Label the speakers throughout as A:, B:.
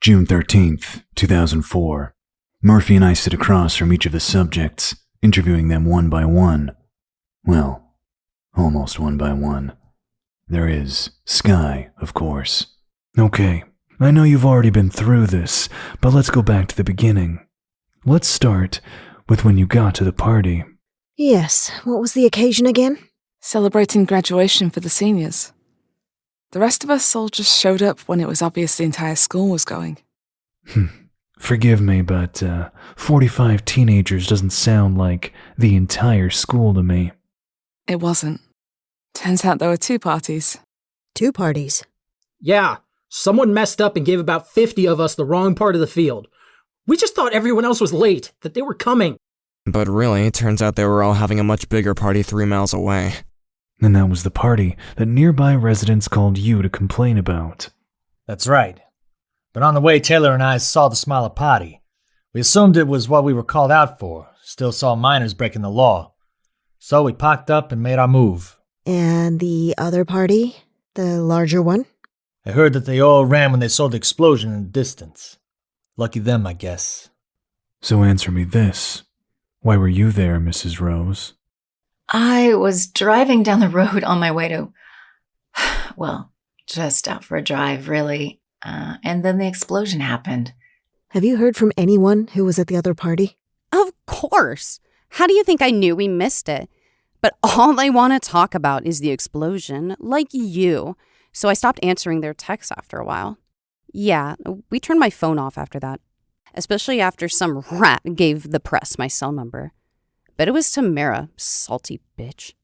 A: June 13th, 2004. Murphy and I sit across from each of the subjects, interviewing them one by one. Well, almost one by one. There is Sky, of course. Okay, I know you've already been through this, but let's go back to the beginning. Let's start with when you got to the party.
B: Yes, what was the occasion again?
C: Celebrating graduation for the seniors. The rest of us all just showed up when it was obvious the entire school was going.
A: Forgive me, but 45 teenagers doesn't sound like the entire school to me.
C: It wasn't. Turns out there were 2 parties.
B: 2 parties?
D: Yeah, someone messed up and gave about 50 of us the wrong part of the field. We just thought everyone else was late, that they were coming.
E: But really, it turns out they were all having a much bigger party 3 miles away.
A: And that was the party that nearby residents called you to complain about.
F: That's right. But on the way, Taylor and I saw the smaller party. We assumed it was what we were called out for. Still saw minors breaking the law. So we packed up and made our move.
B: And the other party? The larger one?
F: I heard that they all ran when they saw the explosion in the distance. Lucky them, I guess.
A: So answer me this. Why were you there, Mrs. Rose?
G: I was driving down the road on my way to, well, just out for a drive, really. And then the explosion happened.
B: Have you heard from anyone who was at the other party?
H: Of course. How do you think I knew we missed it? But all they want to talk about is the explosion, like you. So I stopped answering their texts after a while. Yeah, we turned my phone off after that. Especially after some rat gave the press my cell number. Bet it was Tamara, salty bitch.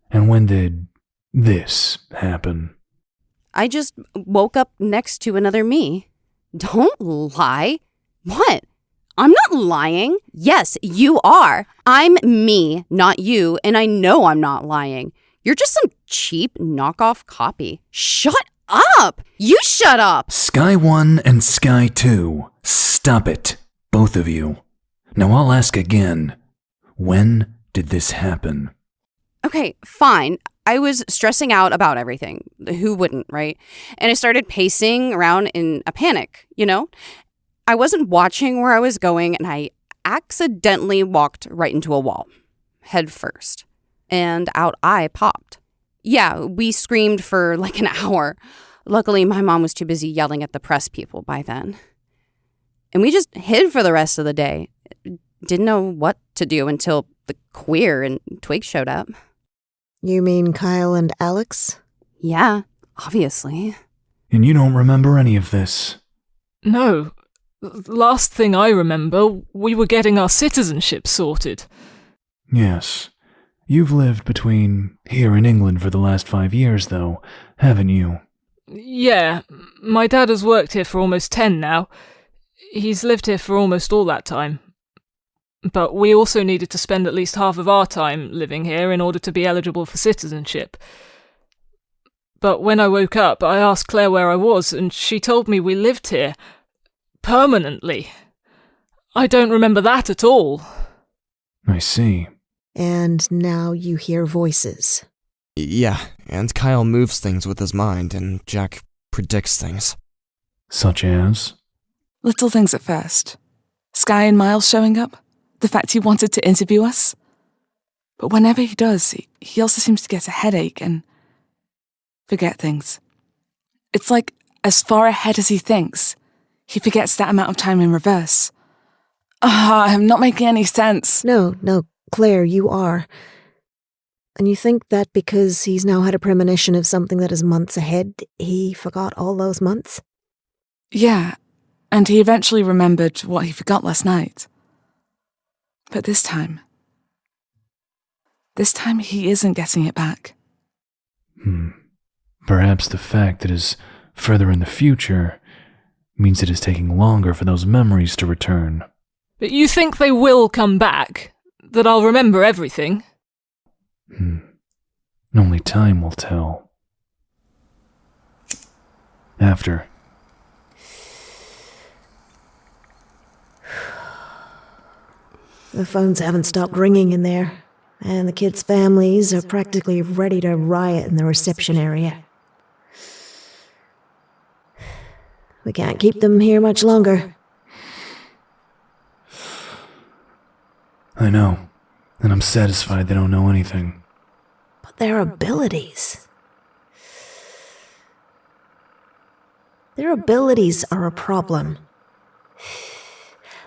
A: And when did this happen?
H: I just woke up next to another me. Don't lie. What? I'm not lying. Yes, you are. I'm me, not you, and I know I'm not lying. You're just some cheap knockoff copy. Shut up! You shut up!
A: Sky 1 and Sky 2. Stop it, both of you. Now I'll ask again. When did this happen?
H: Okay, fine. I was stressing out about everything. Who wouldn't, right? And I started pacing around in a panic, you know? I wasn't watching where I was going, and I accidentally walked right into a wall, head first. And out I popped. Yeah, we screamed for like an hour. Luckily, my mom was too busy yelling at the press people by then. And we just hid for the rest of the day. Didn't know what to do until the queer and Twig showed up.
B: You mean Kyle and Alex?
H: Yeah, obviously.
A: And you don't remember any of this?
I: No. Last thing I remember, we were getting our citizenship sorted.
A: Yes. You've lived between here and England for the last 5 years, though, haven't you?
I: Yeah, my dad has worked here for almost 10 now. He's lived here for almost all that time. But we also needed to spend at least half of our time living here in order to be eligible for citizenship. But when I woke up, I asked Claire where I was, and she told me we lived here. Permanently. I don't remember that at all.
A: I see.
B: And now you hear voices.
E: Yeah, and Kyle moves things with his mind, and Jack predicts things.
A: Such as?
C: Little things at first. Sky and Miles showing up. The fact he wanted to interview us. But whenever he does, he also seems to get a headache and forget things. It's like as far ahead as he thinks, he forgets that amount of time in reverse. I'm not making any sense.
B: No, Claire, you are. And you think that because he's now had a premonition of something that is months ahead, he forgot all those months?
C: Yeah, and he eventually remembered what he forgot last night. But this time he isn't getting it back.
A: Perhaps the fact that it is further in the future means it is taking longer for those memories to return.
I: But you think they will come back? That I'll remember everything?
A: Only time will tell. After.
B: The phones haven't stopped ringing in there, and the kids' families are practically ready to riot in the reception area. We can't keep them here much longer.
A: I know, and I'm satisfied they don't know anything.
B: But their abilities... Their abilities are a problem.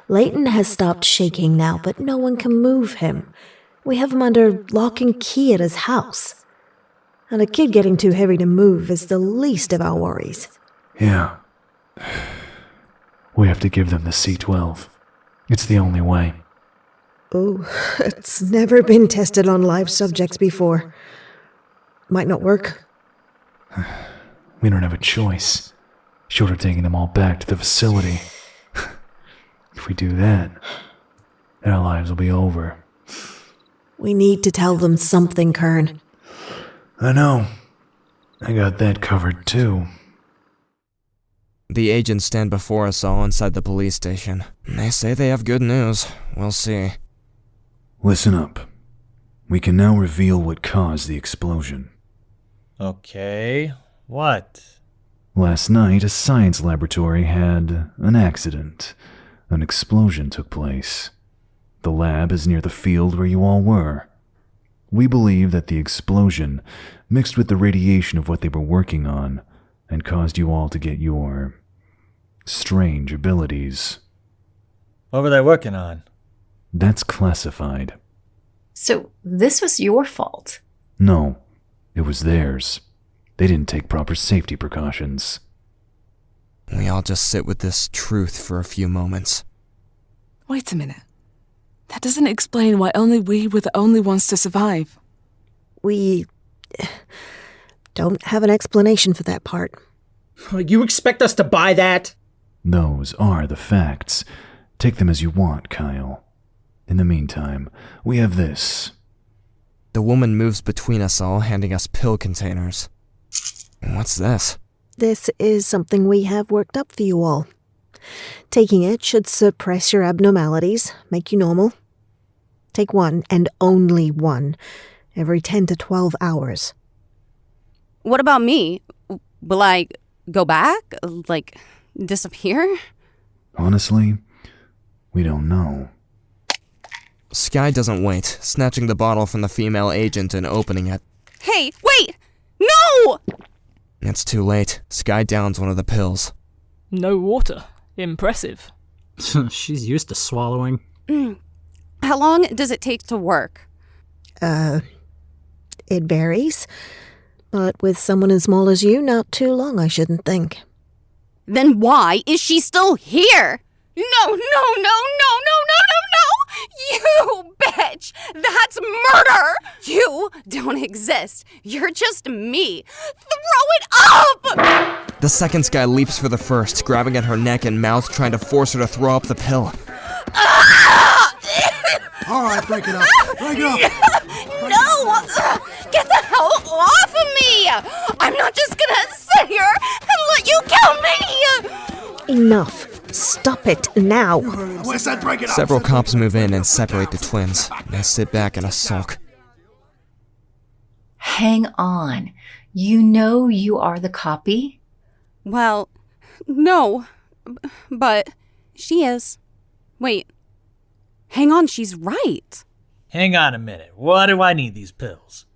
B: Leighton has stopped shaking now, but no one can move him. We have him under lock and key at his house. And a kid getting too heavy to move is the least of our worries.
A: Yeah. We have to give them the C-12. It's the only way.
B: Oh, it's never been tested on live subjects before. Might not work.
A: We don't have a choice, short of taking them all back to the facility. If we do that, their lives will be over.
B: We need to tell them something, Kurn.
A: I know. I got that covered too.
E: The agents stand before us all inside the police station. They say they have good news. We'll see.
A: Listen up. We can now reveal what caused the explosion.
F: Okay, what?
A: Last night, a science laboratory had an accident. An explosion took place. The lab is near the field where you all were. We believe that the explosion mixed with the radiation of what they were working on and caused you all to get your strange abilities.
F: What were they working on?
A: That's classified.
G: So this was your fault.
A: No, it was theirs. They didn't take proper safety precautions.
E: We all just sit with this truth for a few moments.
C: Wait a minute. That doesn't explain why only we were the only ones to survive.
B: We don't have an explanation for that part.
D: You expect us to buy that?
A: Those are the facts. Take them as you want, Kyle. In the meantime, we have this.
E: The woman moves between us all, handing us pill containers. What's this?
B: This is something we have worked up for you all. Taking it should suppress your abnormalities, make you normal. Take one, and only one, every 10 to 12 hours.
H: What about me? Will I go back? Like, disappear?
A: Honestly, we don't know.
E: Sky doesn't wait, snatching the bottle from the female agent and opening it.
H: Hey, wait! No!
E: It's too late. Sky downs one of the pills.
I: No water. Impressive.
D: She's used to swallowing.
H: How long does it take to work?
B: It varies. But with someone as small as you, not too long, I shouldn't think.
H: Then why is she still here? No, no, no, no, no, no, no, no! You bitch! That's murder! You don't exist. You're just me. Throw it up!
E: The second Sky leaps for the first, grabbing at her neck and mouth, trying to force her to throw up the pill.
J: All right, break it up. Break it up.
H: No! Get the hell off of me! I'm not just gonna sit here and let you kill me!
B: Enough. Stop it now.
J: Where's that break it up?
E: Several cops move in and separate the twins. They sit back in a sulk.
G: Hang on. You know you are the copy?
H: Well, no. But she is. Wait. Hang on, she's right.
F: Hang on a minute. Why do I need these pills?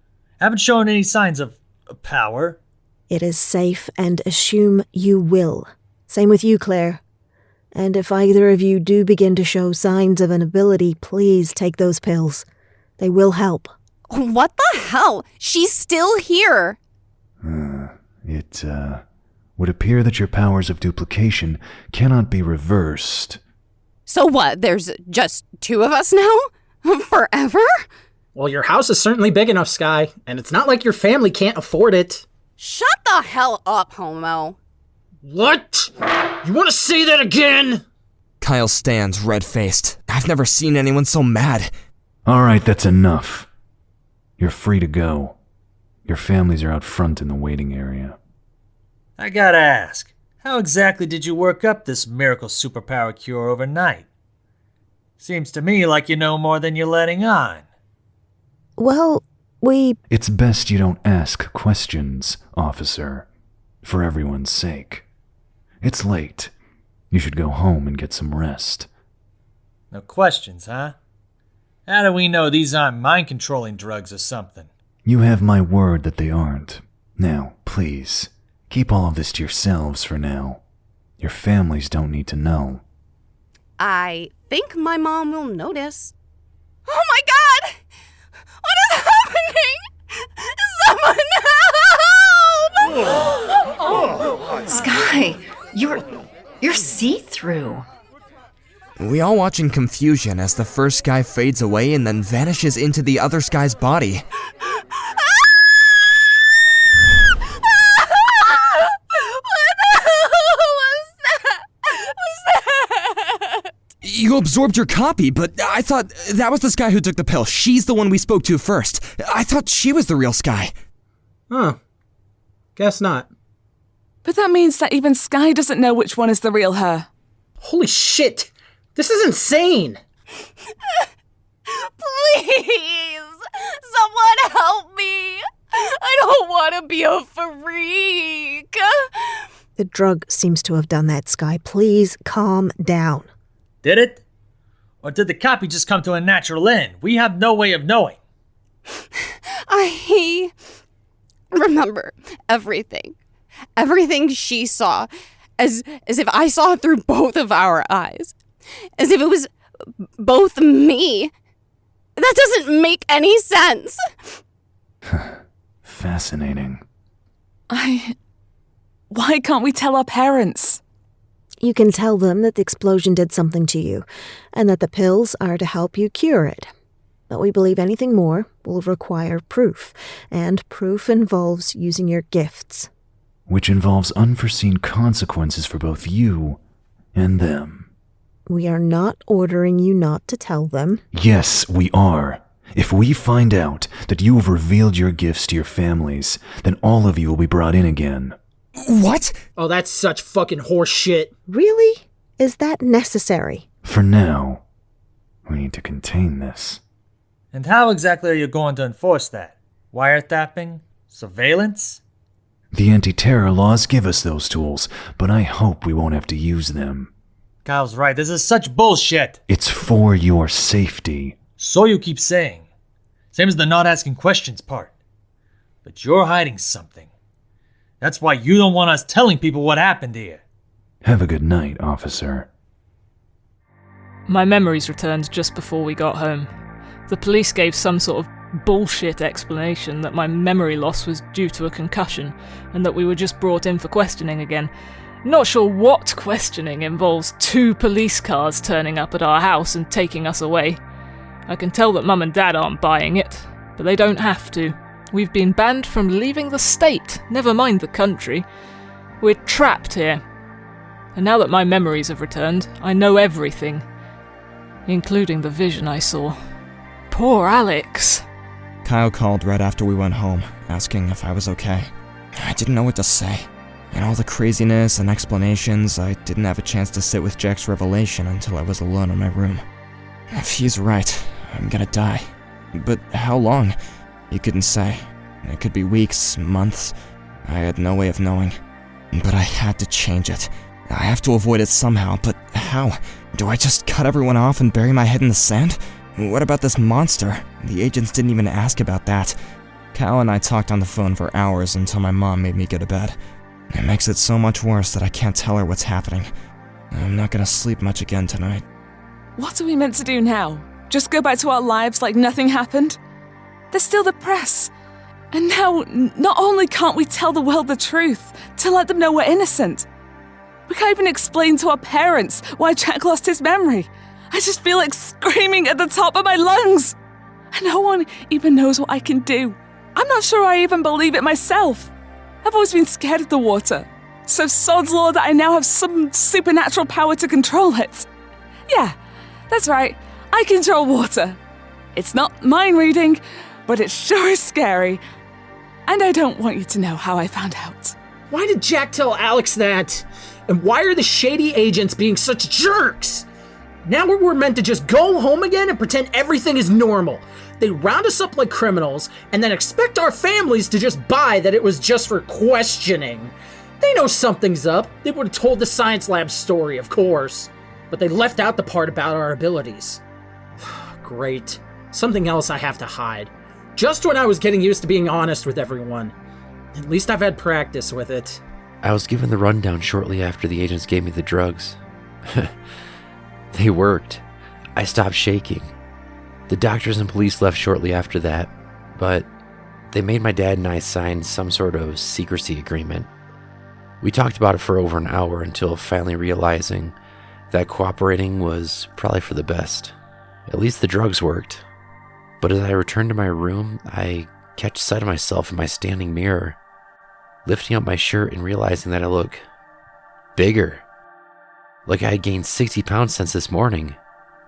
F: Haven't shown any signs of power.
B: It is safe and assume you will. Same with you, Claire. And if either of you do begin to show signs of an ability, please take those pills. They will help.
H: What the hell? She's still here.
A: It would appear that your powers of duplication cannot be reversed.
H: So what, there's just two of us now? Forever?
D: Well, your house is certainly big enough, Sky, and it's not like your family can't afford it.
H: Shut the hell up, homo.
D: What? You want to say that again?
E: Kyle stands, red-faced. I've never seen anyone so mad.
A: All right, that's enough. You're free to go. Your families are out front in the waiting area.
F: I gotta ask, how exactly did you work up this miracle superpower cure overnight? Seems to me like you know more than you're letting on.
B: Well,
A: It's best you don't ask questions, officer, for everyone's sake. It's late. You should go home and get some rest.
F: No questions, huh? How do we know these aren't mind-controlling drugs or something?
A: You have my word that they aren't. Now, please, keep all of this to yourselves for now. Your families don't need to know.
H: I think my mom will notice. Oh my god! What is happening? Someone help!
G: Sky, you're see-through.
E: We all watch in confusion as the first sky fades away and then vanishes into the other sky's body. You absorbed your copy, but I thought that was the Sky who took the pill. She's the one we spoke to first. I thought she was the real Sky.
D: Huh. Guess not.
C: But that means that even Sky doesn't know which one is the real her.
D: Holy shit! This is insane!
H: Please! Someone help me! I don't want to be a freak!
B: The drug seems to have done that, Sky. Please calm down.
F: Did it? Or did the copy just come to a natural end? We have no way of knowing.
H: I remember everything. Everything she saw. As if I saw it through both of our eyes. As if it was both me. That doesn't make any sense.
A: Fascinating.
C: Why can't we tell our parents?
B: You can tell them that the explosion did something to you, and that the pills are to help you cure it. But we believe anything more will require proof, and proof involves using your gifts.
A: Which involves unforeseen consequences for both you and them.
B: We are not ordering you not to tell them.
A: Yes, we are. If we find out that you have revealed your gifts to your families, then all of you will be brought in again.
E: What?
D: Oh, that's such fucking horse shit.
B: Really? Is that necessary?
A: For now, we need to contain this.
F: And how exactly are you going to enforce that? Wiretapping? Surveillance?
A: The anti-terror laws give us those tools, but I hope we won't have to use them.
F: Kyle's right, this is such bullshit.
A: It's for your safety.
F: So you keep saying. Same as the not asking questions part. But you're hiding something. That's why you don't want us telling people what happened here.
A: Have a good night, officer.
I: My memories returned just before we got home. The police gave some sort of bullshit explanation that my memory loss was due to a concussion and that we were just brought in for questioning again. Not sure what questioning involves 2 police cars turning up at our house and taking us away. I can tell that Mum and Dad aren't buying it, but they don't have to. We've been banned from leaving the state, never mind the country. We're trapped here. And now that my memories have returned, I know everything, including the vision I saw. Poor Alex.
E: Kyle called right after we went home, asking if I was okay. I didn't know what to say. In all the craziness and explanations, I didn't have a chance to sit with Jack's revelation until I was alone in my room. If he's right, I'm gonna die. But how long? He couldn't say. It could be weeks, months. I had no way of knowing. But I had to change it. I have to avoid it somehow, but how? Do I just cut everyone off and bury my head in the sand? What about this monster? The agents didn't even ask about that. Cal and I talked on the phone for hours until my mom made me go to bed. It makes it so much worse that I can't tell her what's happening. I'm not gonna sleep much again tonight.
C: What are we meant to do now? Just go back to our lives like nothing happened? There's still the press. And now, not only can't we tell the world the truth, to let them know we're innocent, we can't even explain to our parents why Jack lost his memory. I just feel like screaming at the top of my lungs. And no one even knows what I can do. I'm not sure I even believe it myself. I've always been scared of the water. So sod's law that I now have some supernatural power to control it. Yeah, that's right. I control water. It's not mind reading, but it sure is scary. And I don't want you to know how I found out.
D: Why did Jack tell Alex that? And why are the shady agents being such jerks? Now we're meant to just go home again and pretend everything is normal. They round us up like criminals and then expect our families to just buy that it was just for questioning. They know something's up. They would have told the science lab story, of course. But they left out the part about our abilities. Great. Something else I have to hide. Just when I was getting used to being honest with everyone. At least I've had practice with it.
K: I was given the rundown shortly after the agents gave me the drugs. They worked. I stopped shaking. The doctors and police left shortly after that, but they made my dad and I sign some sort of secrecy agreement. We talked about it for over an hour until finally realizing that cooperating was probably for the best. At least the drugs worked. But as I returned to my room, I catch sight of myself in my standing mirror, lifting up my shirt and realizing that I look bigger. Like I had gained 60 pounds since this morning.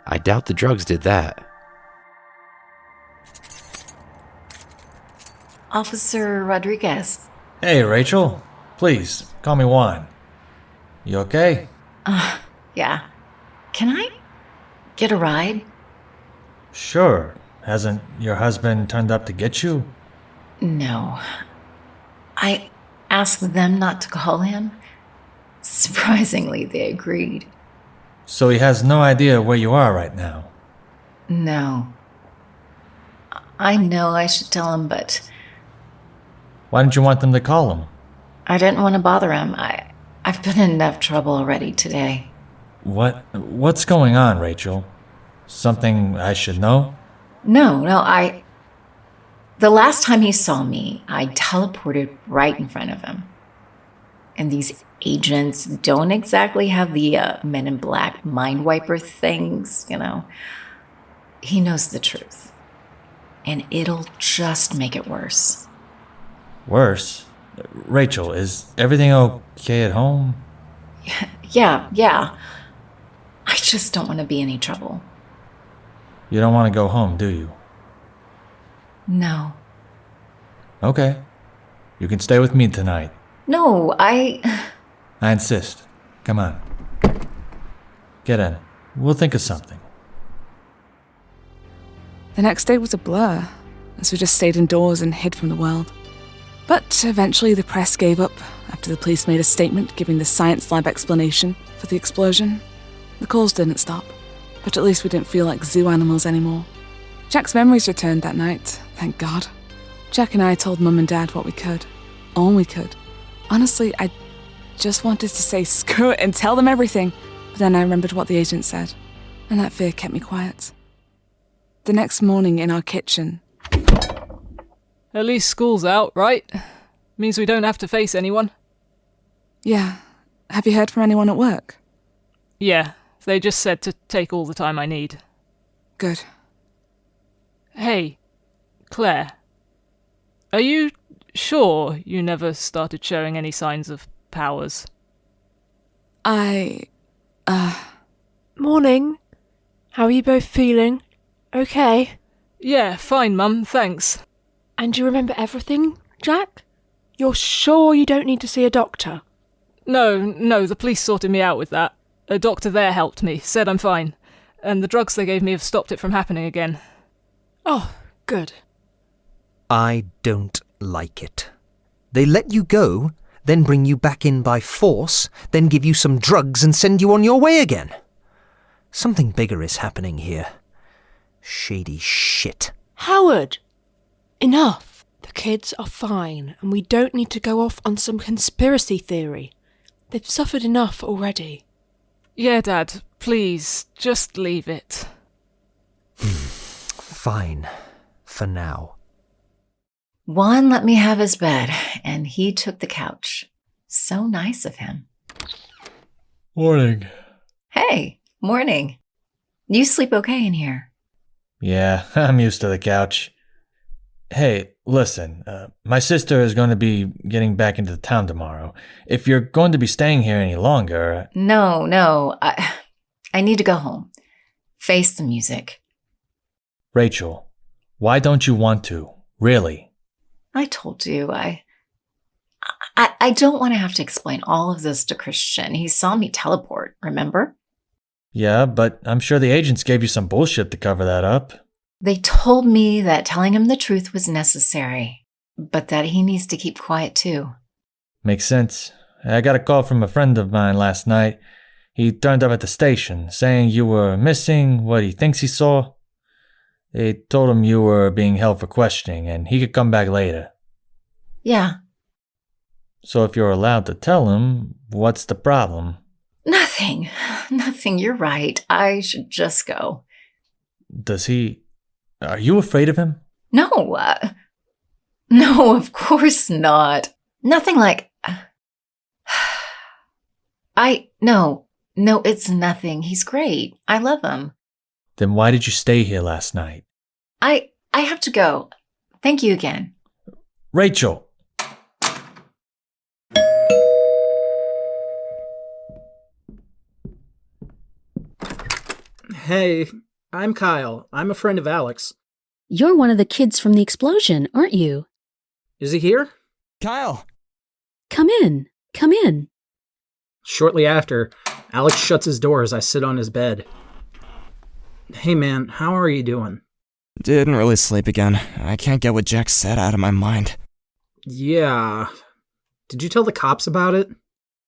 K: I doubt the drugs did that.
G: Officer Rodriguez.
F: Hey, Rachel. Please, call me Juan. You okay?
G: Yeah. Can I get a ride?
F: Sure. Hasn't your husband turned up to get you?
G: No. I asked them not to call him. Surprisingly, they agreed.
F: So he has no idea where you are right now?
G: No. I know I should tell him, but
F: Why didn't you want them to call him?
G: I didn't want to bother him. I've been in enough trouble already today.
F: What's going on, Rachel? Something I should know?
G: No, the last time he saw me, I teleported right in front of him. And these agents don't exactly have the Men in Black mind wiper things, you know. He knows the truth. And it'll just make it worse.
F: Worse? Rachel, is everything okay at home?
G: Yeah. I just don't want to be any trouble.
F: You don't want to go home, do you?
G: No.
F: Okay. You can stay with me tonight.
G: No,
F: I insist. Come on. Get in. We'll think of something.
C: The next day was a blur, as we just stayed indoors and hid from the world. But eventually the press gave up after the police made a statement giving the science lab explanation for the explosion. The calls didn't stop, but at least we didn't feel like zoo animals anymore. Jack's memories returned that night, thank God. Jack and I told Mum and Dad what we could. All we could. Honestly, I just wanted to say screw it and tell them everything, but then I remembered what the agent said, and that fear kept me quiet. The next morning in our kitchen...
I: At least school's out, right? Means we don't have to face anyone.
C: Yeah. Have you heard from anyone at work?
I: Yeah, they just said to take all the time I need.
C: Good.
I: Hey, Claire. Are you sure you never started showing any signs of powers?
L: Morning. How are you both feeling? Okay?
I: Yeah, fine, Mum, thanks.
L: And you remember everything, Jack? You're sure you don't need to see a doctor?
I: No, the police sorted me out with that. A doctor there helped me, said I'm fine. And the drugs they gave me have stopped it from happening again.
L: Oh, good.
M: I don't like it. They let you go, then bring you back in by force, then give you some drugs and send you on your way again. Something bigger is happening here. Shady shit.
L: Howard! Enough. The kids are fine, and we don't need to go off on some conspiracy theory. They've suffered enough already.
I: Yeah, Dad, please, just leave it.
M: Fine. For now.
G: Juan let me have his bed, and he took the couch. So nice of him.
F: Morning.
G: Hey, morning. You sleep okay in here?
F: Yeah, I'm used to the couch. Hey, listen, my sister is going to be getting back into town tomorrow. If you're going to be staying here any longer...
G: No, I need to go home. Face the music.
F: Rachel, why don't you want to? Really?
G: I told you, I don't want to have to explain all of this to Christian. He saw me teleport, remember?
F: Yeah, but I'm sure the agents gave you some bullshit to cover that up.
G: They told me that telling him the truth was necessary, but that he needs to keep quiet too.
F: Makes sense. I got a call from a friend of mine last night. He turned up at the station, saying you were missing what he thinks he saw. They told him you were being held for questioning, and he could come back later.
G: Yeah.
F: So if you're allowed to tell him, what's the problem?
G: Nothing. Nothing, you're right. I should just go.
F: Does he... Are you afraid of him?
G: No, no, of course not. Nothing like... No, it's nothing. He's great. I love him.
F: Then why did you stay here last night?
G: I have to go. Thank you again.
F: Rachel!
D: Hey, I'm Kyle. I'm a friend of Alex.
N: You're one of the kids from the explosion, aren't you?
D: Is he here?
E: Kyle!
N: Come in. Come in.
D: Shortly after, Alex shuts his door as I sit on his bed. Hey man, how are you doing?
E: Didn't really sleep again. I can't get what Jack said out of my mind.
D: Yeah. Did you tell the cops about it?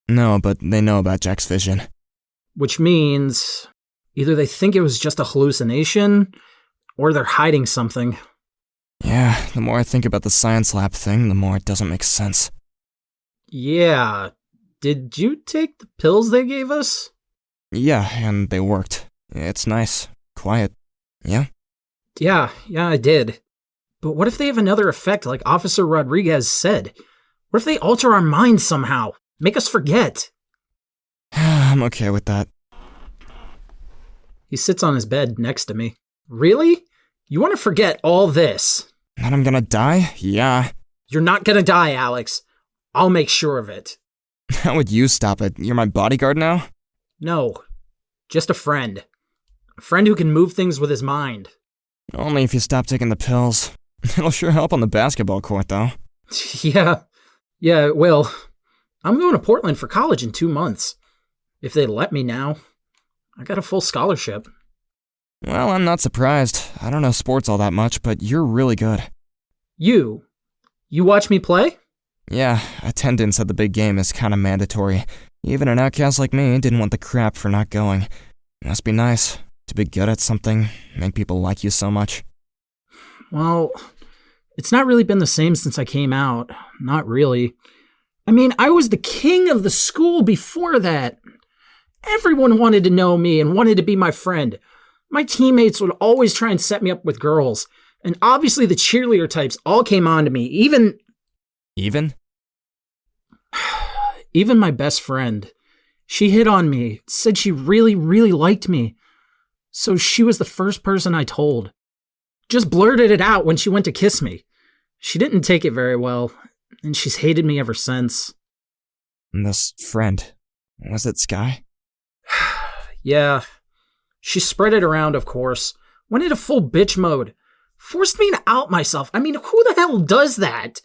E: No, but they know about Jack's vision.
D: Which means either they think it was just a hallucination, or they're hiding something.
E: Yeah, the more I think about the science lab thing, the more it doesn't make sense.
D: Yeah. Did you take the pills they gave us?
E: Yeah, and they worked. It's nice. Quiet. Yeah?
D: Yeah, I did. But what if they have another effect like Officer Rodriguez said? What if they alter our minds somehow? Make us forget?
E: I'm okay with that.
D: He sits on his bed next to me. Really? You want to forget all this?
E: That I'm gonna die? Yeah.
D: You're not gonna die, Alex. I'll make sure of it.
E: How would you stop it? You're my bodyguard now?
D: No. Just a friend. A friend who can move things with his mind.
E: Only if you stop taking the pills. It'll sure help on the basketball court, though.
D: Yeah, it will. I'm going to Portland for college in 2 months. If they let me now. I got a full scholarship.
E: Well, I'm not surprised. I don't know sports all that much, but you're really good.
D: You watch me play?
E: Yeah, attendance at the big game is kinda mandatory. Even an outcast like me didn't want the crap for not going. Must be nice to be good at something, make people like you so much.
D: Well, it's not really been the same since I came out. Not really. I mean, I was the king of the school before that. Everyone wanted to know me and wanted to be my friend. My teammates would always try and set me up with girls. And obviously the cheerleader types all came on to me, Even my best friend. She hit on me, said she really, really liked me. So she was the first person I told. Just blurted it out when she went to kiss me. She didn't take it very well, and she's hated me ever since.
E: And this friend, was it Sky?
D: Yeah. She spread it around, of course. Went into full bitch mode. Forced me to out myself. I mean, who the hell does that?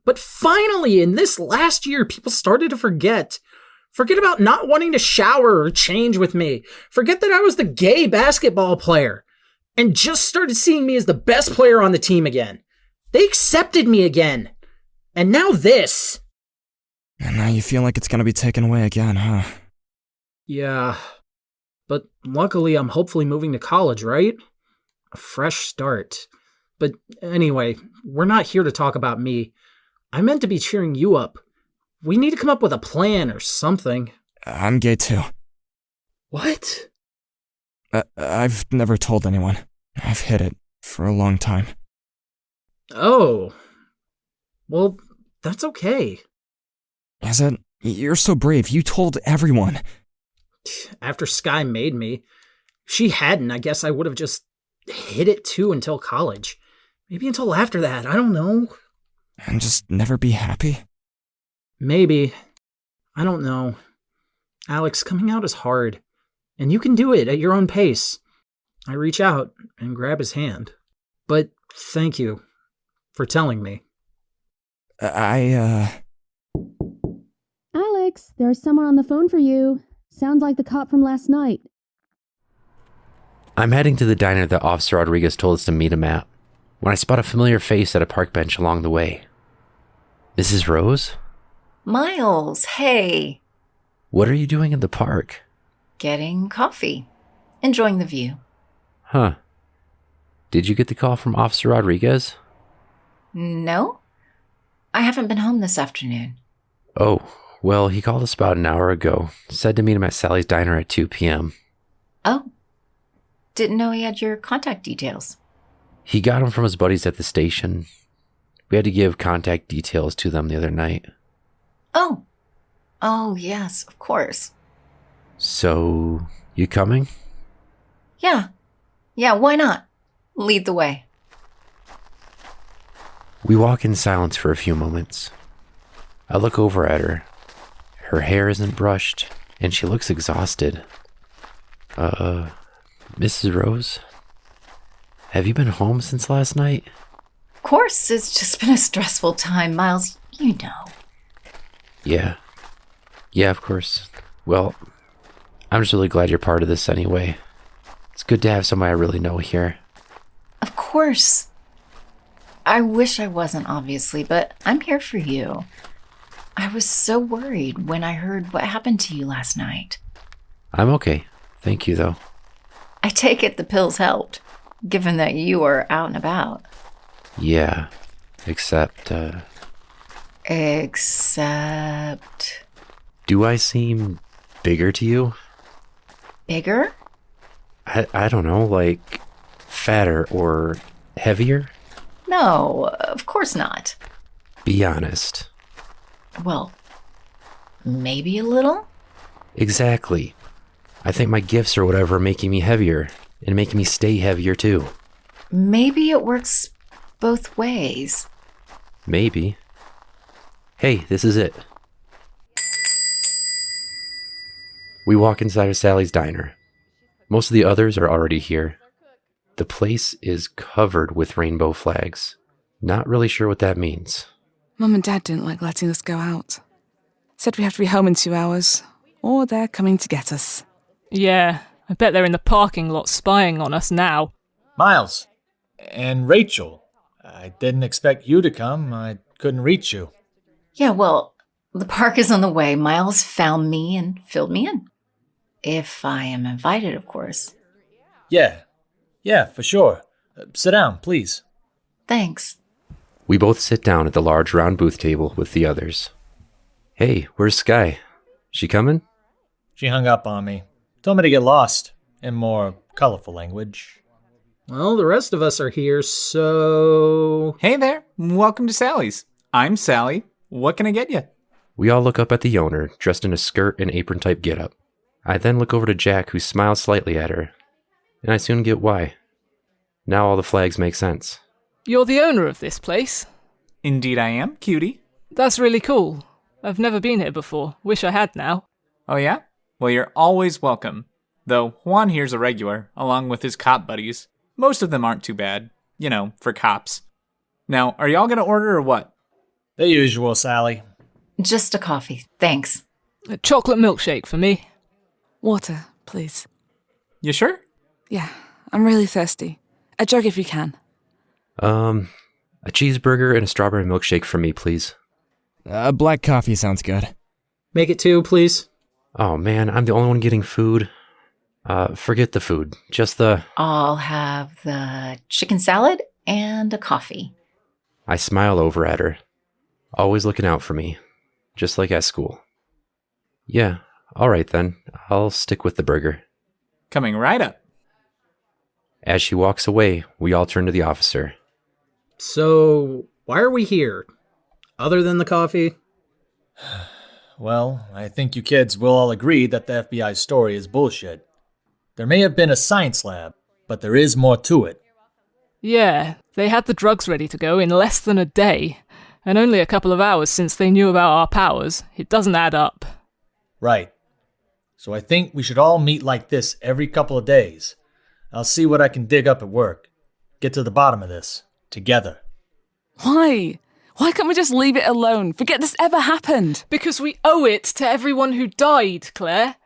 D: But finally, in this last year, people started to forget. Forget about not wanting to shower or change with me. Forget that I was the gay basketball player. And just started seeing me as the best player on the team again. They accepted me again. And now this.
E: And now you feel like it's gonna be taken away again, huh?
D: Yeah. But luckily, I'm hopefully moving to college, right? A fresh start. But anyway, we're not here to talk about me. I meant to be cheering you up. We need to come up with a plan or something.
E: I'm gay too.
D: What?
E: I've never told anyone. I've hid it for a long time.
D: Oh. Well, that's okay.
E: Is it? You're so brave. You told everyone.
D: After Sky made me. If she hadn't, I guess I would have just hid it too until college. Maybe until after that. I don't know.
E: And just never be happy?
D: Maybe. I don't know. Alex, coming out is hard. And you can do it at your own pace. I reach out and grab his hand. But thank you for telling me.
N: Alex, there's someone on the phone for you. Sounds like the cop from last night.
K: I'm heading to the diner that Officer Rodriguez told us to meet him at, when I spot a familiar face at a park bench along the way. Mrs. Rose?
G: Miles, hey.
K: What are you doing in the park?
G: Getting coffee. Enjoying the view.
K: Huh. Did you get the call from Officer Rodriguez?
G: No? I haven't been home this afternoon.
K: Oh, well, he called us about an hour ago. Said to meet him at Sally's Diner at 2 p.m.
G: Oh. Didn't know he had your contact details.
K: He got them from his buddies at the station. We had to give contact details to them the other night.
G: Oh. Oh, yes, of course.
K: So, you coming?
G: Yeah. Yeah, why not? Lead the way.
K: We walk in silence for a few moments. I look over at her. Her hair isn't brushed, and she looks exhausted. Mrs. Rose? Have you been home since last night?
G: Of course, it's just been a stressful time, Miles. You know.
K: Yeah. Yeah, of course. Well, I'm just really glad you're part of this anyway. It's good to have somebody I really know here.
G: Of course. I wish I wasn't, obviously, but I'm here for you. I was so worried when I heard what happened to you last night.
K: I'm okay. Thank you, though.
G: I take it the pills helped, given that you were out and about.
K: Yeah. Except,
G: Except...
K: do I seem bigger to you?
G: Bigger?
K: I don't know, like fatter or heavier?
G: No, of course not.
K: Be honest.
G: Well, maybe a little?
K: Exactly. I think my gifts or whatever are making me heavier and making me stay heavier too.
G: Maybe it works both ways.
K: Maybe. Hey, this is it. We walk inside of Sally's Diner. Most of the others are already here. The place is covered with rainbow flags. Not really sure what that means.
C: Mum and Dad didn't like letting us go out. Said we have to be home in 2 hours, or they're coming to get us.
I: Yeah, I bet they're in the parking lot spying on us now.
F: Miles. And Rachel. I didn't expect you to come. I couldn't reach you.
G: Yeah, well, the park is on the way. Miles found me and filled me in. If I am invited, of course.
F: Yeah, for sure. Sit down, please.
G: Thanks.
K: We both sit down at the large round booth table with the others. Hey, where's Sky? She coming?
F: She hung up on me. Told me to get lost, in more colorful language.
D: Well, the rest of us are here, so...
O: Hey there, welcome to Sally's. I'm Sally. What can I get you?
K: We all look up at the owner, dressed in a skirt and apron-type getup. I then look over to Jack, who smiles slightly at her, and I soon get why. Now all the flags make sense.
I: You're the owner of this place?
O: Indeed I am, cutie.
I: That's really cool. I've never been here before. Wish I had now.
O: Oh yeah? Well, you're always welcome. Though Juan here's a regular, along with his cop buddies. Most of them aren't too bad. You know, for cops. Now, are y'all gonna order or what?
F: The usual, Sally.
G: Just a coffee, thanks.
I: A chocolate milkshake for me.
C: Water, please.
O: You sure?
C: Yeah, I'm really thirsty. A jug if you can.
K: A cheeseburger and a strawberry milkshake for me, please.
E: Black coffee sounds good.
D: Make it 2, please.
K: Oh man, I'm the only one getting food. Forget the food. Just the...
G: I'll have the chicken salad and a coffee.
K: I smile over at her. Always looking out for me. Just like at school. Yeah, alright then. I'll stick with the burger.
O: Coming right up.
K: As she walks away, we all turn to the officer.
D: So, why are we here? Other than the coffee?
F: Well, I think you kids will all agree that the FBI's story is bullshit. There may have been a science lab, but there is more to it.
I: Yeah, they had the drugs ready to go in less than a day, and only a couple of hours since they knew about our powers. It doesn't add up.
F: Right. So I think we should all meet like this every couple of days. I'll see what I can dig up at work. Get to the bottom of this. Together.
C: Why? Why can't we just leave it alone? Forget this ever happened.
I: Because we owe it to everyone who died, Claire.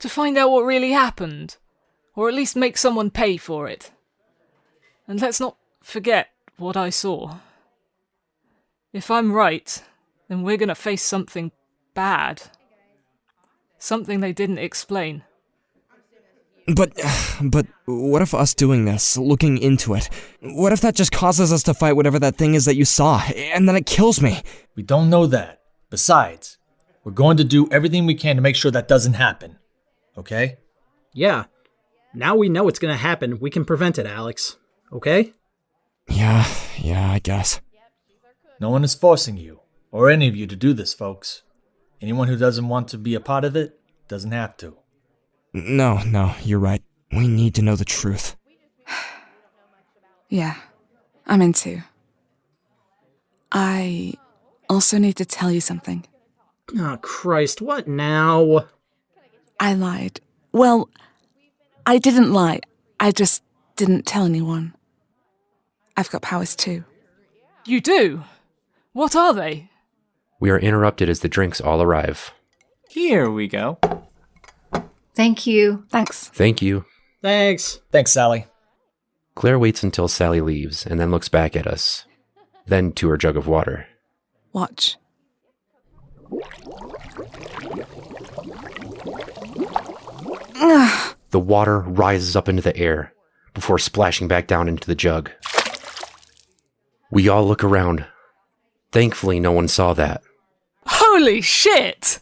I: To find out what really happened. Or at least make someone pay for it. And let's not forget what I saw. If I'm right, then we're gonna face something bad. Something they didn't explain.
E: But what if us doing this, looking into it, what if that just causes us to fight whatever that thing is that you saw, and then it kills me?
F: We don't know that. Besides, we're going to do everything we can to make sure that doesn't happen. Okay?
D: Yeah. Now we know it's gonna happen, we can prevent it, Alex. Okay?
E: Yeah, I guess.
F: No one is forcing you, or any of you, to do this, folks. Anyone who doesn't want to be a part of it doesn't have to.
E: No, you're right. We need to know the truth.
C: Yeah, I'm in too. I also need to tell you something.
D: Oh, Christ, what now?
C: I lied. Well, I didn't lie. I just didn't tell anyone. I've got powers too.
I: You do? What are they?
K: We are interrupted as the drinks all arrive.
O: Here we go.
G: Thank you.
C: Thanks.
K: Thank you.
D: Thanks.
F: Thanks, Sally.
K: Claire waits until Sally leaves and then looks back at us. Then to her jug of water.
C: Watch.
K: The water rises up into the air before splashing back down into the jug. We all look around. Thankfully, no one saw that.
I: Holy shit!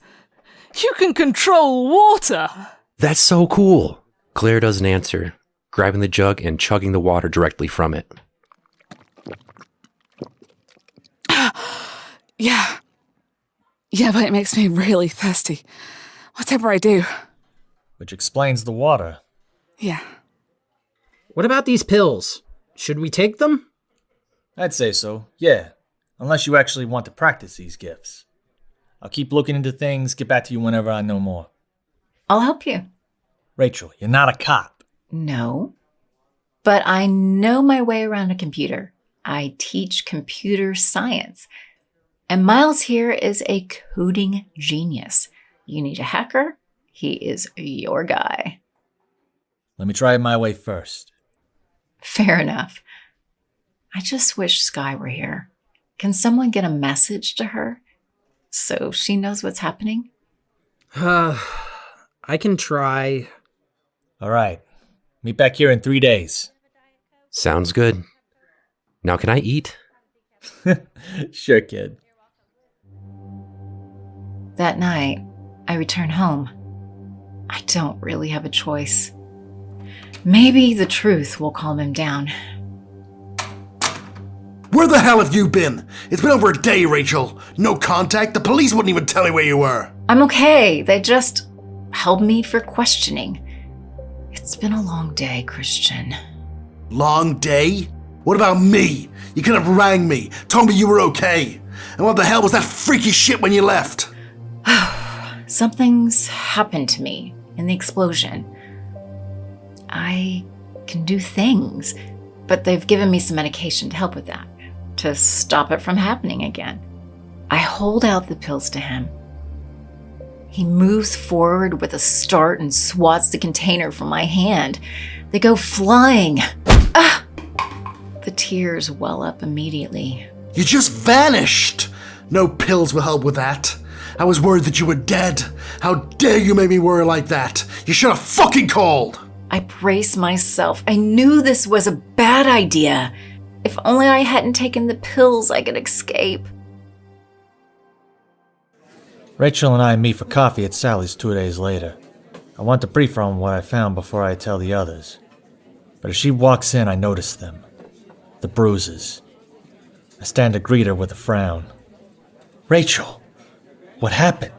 I: You can control water!
K: That's so cool! Claire doesn't answer, grabbing the jug and chugging the water directly from it.
C: Yeah, but it makes me really thirsty. Whatever I do.
F: Which explains the water.
C: Yeah.
D: What about these pills? Should we take them?
F: I'd say so, yeah. Unless you actually want to practice these gifts. I'll keep looking into things, get back to you whenever I know more.
G: I'll help you.
F: Rachel, you're not a cop.
G: No. But I know my way around a computer. I teach computer science. And Miles here is a coding genius. You need a hacker? He is your guy.
F: Let me try it my way first.
G: Fair enough. I just wish Sky were here. Can someone get a message to her so she knows what's happening?
D: I can try.
F: All right. Meet back here in 3 days.
K: Sounds good. Now can I eat?
F: Sure, kid.
G: That night, I return home. I don't really have a choice. Maybe the truth will calm him down.
J: Where the hell have you been? It's been over a day, Rachel. No contact. The police wouldn't even tell me where you were.
G: I'm okay. They just held me for questioning. It's been a long day, Christian.
J: Long day? What about me? You could have rang me, told me you were okay. And what the hell was that freaky shit when you left?
G: Something's happened to me in the explosion. I can do things, but they've given me some medication to help with that, to stop it from happening again. I hold out the pills to him. He moves forward with a start and swats the container from my hand. They go flying. Ah! The tears well up immediately.
J: You just vanished. No pills will help with that. I was worried that you were dead. How dare you make me worry like that? You should have fucking called.
G: I brace myself. I knew this was a bad idea. If only I hadn't taken the pills, I could escape.
F: Rachel and I meet for coffee at Sally's 2 days later. I want to brief her on what I found before I tell the others. But as she walks in, I notice them. The bruises. I stand to greet her with a frown. Rachel, what happened?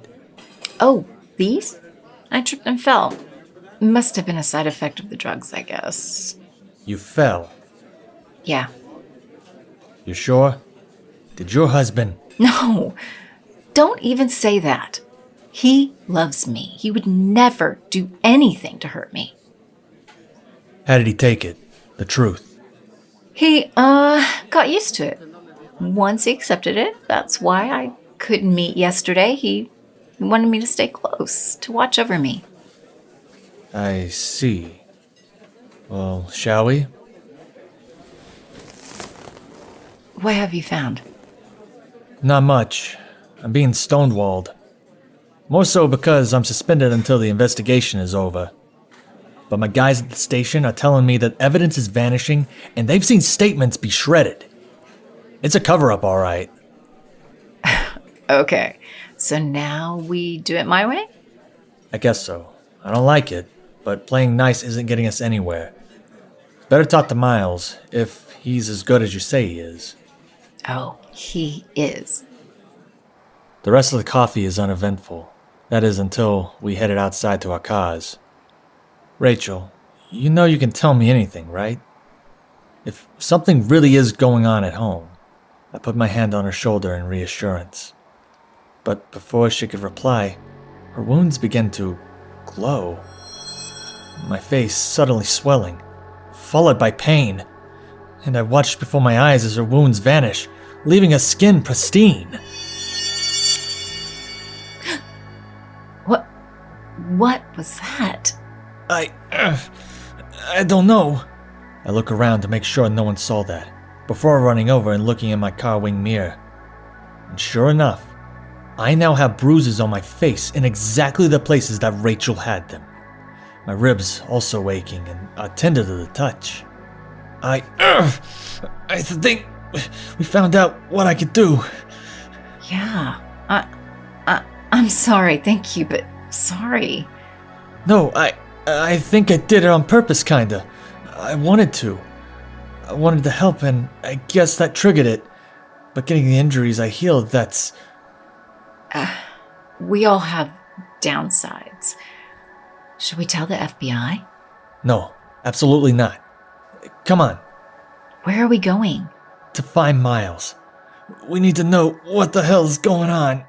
G: Oh, these? I tripped and fell. Must have been a side effect of the drugs, I guess.
F: You fell.
G: Yeah.
F: You sure? Did your husband...
G: No, don't even say that. He loves me. He would never do anything to hurt me.
F: How did he take it? The truth?
G: He, got used to it. Once he accepted it, that's why I couldn't meet yesterday. He wanted me to stay close, to watch over me.
F: I see. Well, shall we?
G: What have you found?
F: Not much. I'm being stonewalled. More so because I'm suspended until the investigation is over. But my guys at the station are telling me that evidence is vanishing and they've seen statements be shredded. It's a cover-up, all right.
G: Okay, so now we do it my way?
F: I guess so. I don't like it, but playing nice isn't getting us anywhere. Better talk to Miles, if he's as good as you say he is.
G: Oh, he is.
F: The rest of the coffee is uneventful. That is until we headed outside to our cars. Rachel, you know you can tell me anything, right? If something really is going on at home. I put my hand on her shoulder in reassurance. But before she could reply, her wounds began to glow. My face suddenly swelling, followed by pain. And I watched before my eyes as her wounds vanish, leaving her skin pristine.
G: What was that?
F: I don't know. I look around to make sure no one saw that, before running over and looking in my car wing mirror. And sure enough, I now have bruises on my face in exactly the places that Rachel had them. My ribs also aching and are tender to the touch. I think we found out what I could do.
G: Yeah, I'm sorry, thank you, but sorry.
F: No, I think I did it on purpose, kinda. I wanted to. I wanted to help, and I guess that triggered it. But getting the injuries I healed, that's...
G: We all have downsides. Should we tell the FBI?
F: No, absolutely not. Come on.
G: Where are we going?
F: To find Miles. We need to know what the hell's going on.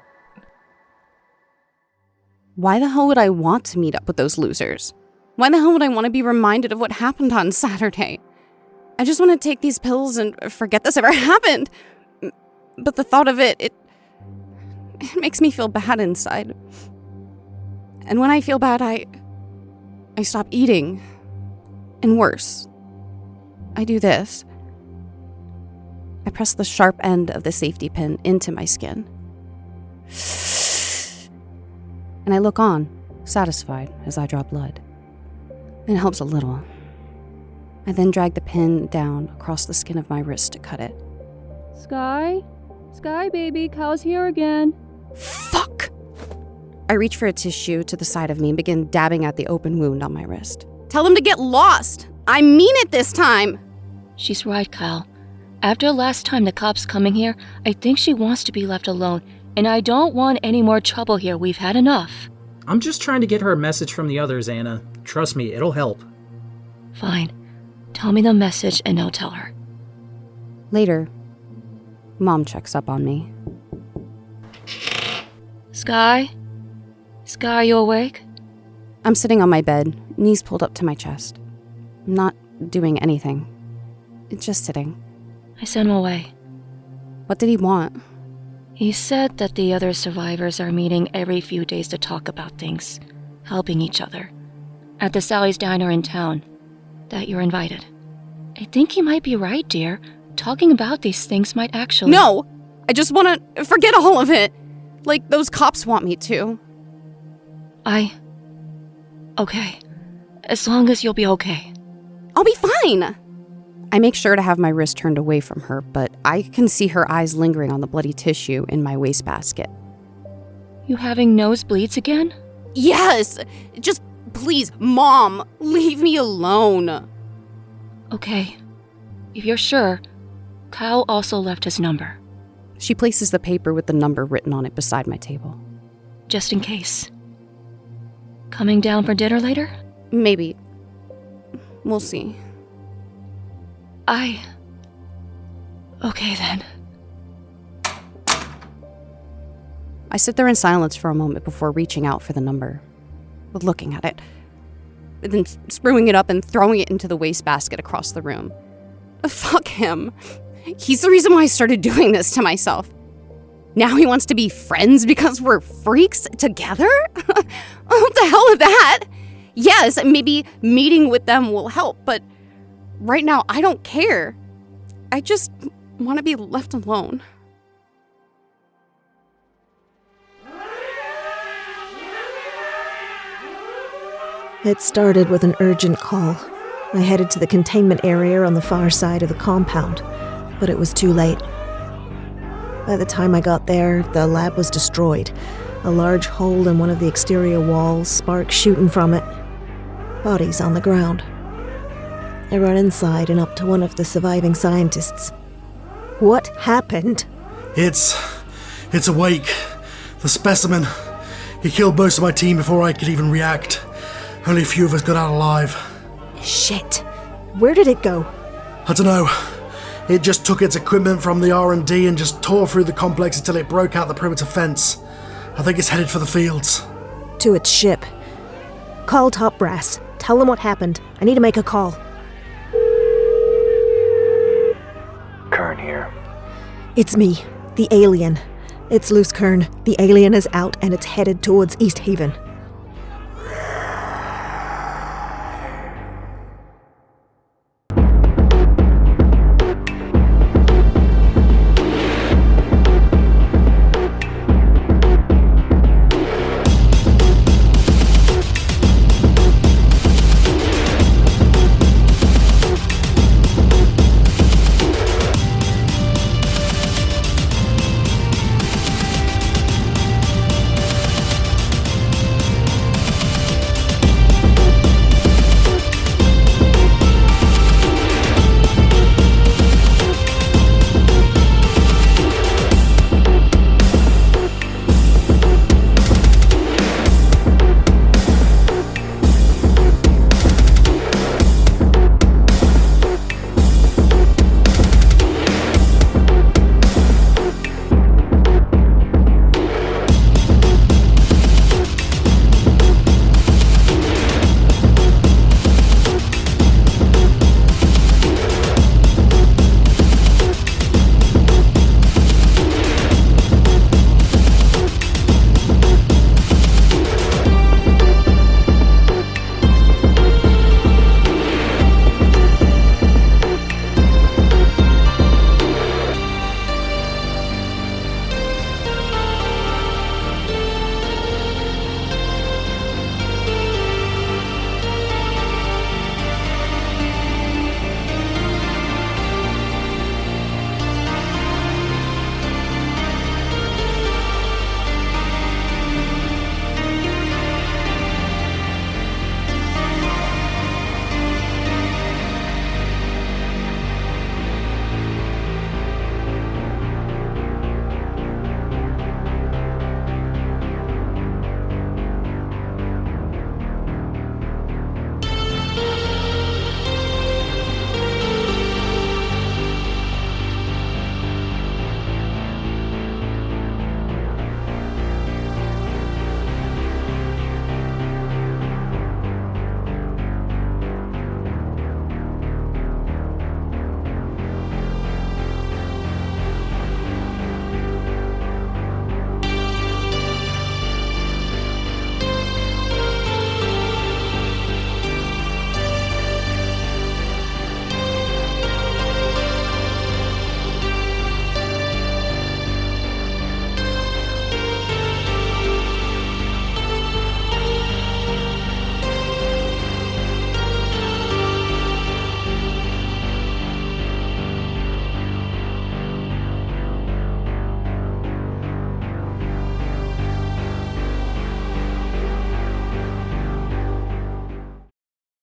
H: Why the hell would I want to meet up with those losers? Why the hell would I want to be reminded of what happened on Saturday? I just want to take these pills and forget this ever happened. But the thought of it makes me feel bad inside. And when I feel bad, I stop eating. And worse, I do this. I press the sharp end of the safety pin into my skin. And I look on, satisfied, as I draw blood. It helps a little. I then drag the pin down across the skin of my wrist to cut it.
N: Sky? Sky, baby, Kyle's here again.
H: Fuck! I reach for a tissue to the side of me and begin dabbing at the open wound on my wrist. Tell them to get lost! I mean it this time!
P: She's right, Kyle. After last time the cops coming here, I think she wants to be left alone, and I don't want any more trouble here. We've had enough.
D: I'm just trying to get her a message from the others, Anna. Trust me, it'll help.
P: Fine. Tell me the message and I'll tell her.
H: Later, Mom checks up on me.
P: Sky? Sky, are you awake?
H: I'm sitting on my bed, knees pulled up to my chest. I'm not doing anything. Just sitting.
P: I sent him away.
H: What did he want?
P: He said that the other survivors are meeting every few days to talk about things, helping each other. At the Sally's Diner in town. That you're invited. I think he might be right, dear. Talking about these things might actually...
H: No! I just want to forget all of it. Like those cops want me to.
P: Okay. As long as you'll be okay.
H: I'll be fine! I make sure to have my wrist turned away from her, but I can see her eyes lingering on the bloody tissue in my wastebasket.
P: You having nosebleeds again?
H: Yes! Just please, Mom, leave me alone.
P: Okay. If you're sure, Kyle also left his number.
H: She places the paper with the number written on it beside my table.
P: Just in case. Coming down for dinner later?
H: Maybe. We'll see.
P: Okay then.
H: I sit there in silence for a moment before reaching out for the number. Looking at it. Then screwing it up and throwing it into the wastebasket across the room. Fuck him. He's the reason why I started doing this to myself. Now he wants to be friends because we're freaks together? What the hell is that? Yes, maybe meeting with them will help, but right now I don't care. I just want to be left alone.
B: It started with an urgent call. I headed to the containment area on the far side of the compound, but it was too late. By the time I got there, the lab was destroyed. A large hole in one of the exterior walls, sparks shooting from it. Bodies on the ground. I run inside and up to one of the surviving scientists. What happened?
J: It's awake. The specimen. He killed most of my team before I could even react. Only a few of us got out alive.
B: Shit. Where did it go?
J: I don't know. It just took its equipment from the R&D and just tore through the complex until it broke out the perimeter fence. I think it's headed for the fields.
B: To its ship. Call Top Brass. Tell them what happened. I need to make a call.
A: Kurn here.
B: It's me, the alien. It's Loose Kurn. The alien is out and it's headed towards Easthaven.